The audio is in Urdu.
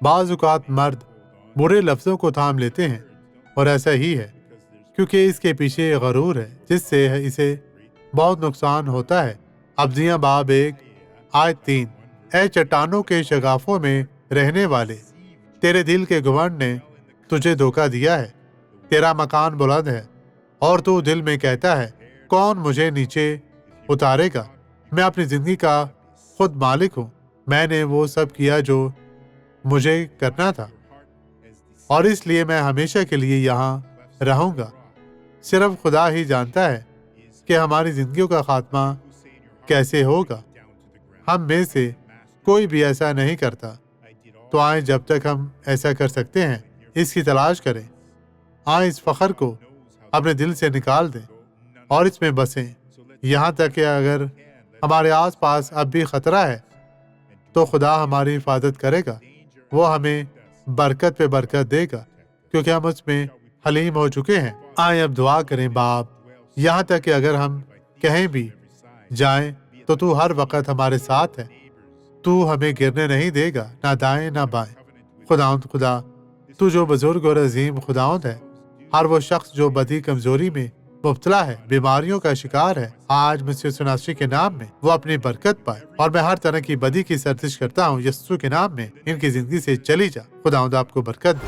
بعض اوقات مرد برے لفظوں کو تھام لیتے ہیں، اور ایسا ہی ہے کیونکہ اس کے پیچھے غرور ہے جس سے اسے بہت نقصان ہوتا ہے۔ ابزیاں باب 1 آیت 3۔ اے چٹانوں کے شگافوں میں رہنے والے، تیرے دل کے گھمنڈ نے تجھے دھوکہ دیا ہے۔ تیرا مکان بلند ہے اور تو دل میں کہتا ہے کون مجھے نیچے اتارے گا؟ میں اپنی زندگی کا خود مالک ہوں، میں نے وہ سب کیا جو مجھے کرنا تھا، اور اس لیے میں ہمیشہ کے لیے یہاں رہوں گا۔ صرف خدا ہی جانتا ہے کہ ہماری زندگیوں کا خاتمہ کیسے ہوگا۔ ہم میں سے کوئی بھی ایسا نہیں کرتا، تو آئیں جب تک ہم ایسا کر سکتے ہیں اس کی تلاش کریں۔ آئیں اس فخر کو اپنے دل سے نکال دیں اور اس میں بسیں، یہاں تک کہ اگر ہمارے آس پاس اب بھی خطرہ ہے تو خدا ہماری حفاظت کرے گا۔ وہ ہمیں برکت پہ برکت دے گا کیونکہ ہم اس میں حلیم ہو چکے ہیں۔ آئیں اب دعا کریں باپ، یہاں تک کہ اگر ہم کہیں بھی جائیں تو ہر وقت ہمارے ساتھ ہے۔ تو ہمیں گرنے نہیں دے گا، نہ دائیں نہ بائیں۔ خداوند خدا، تو جو بزرگ اور عظیم خداوند ہے، ہر وہ شخص جو بدی کمزوری میں مبتلا ہے، بیماریوں کا شکار ہے، آج مسیح سناسری کے نام میں وہ اپنی برکت پائے، اور میں ہر طرح کی بدی کی سرزش کرتا ہوں یسوع کے نام میں، ان کی زندگی سے چلی جا۔ خداوند آپ کو برکت دے۔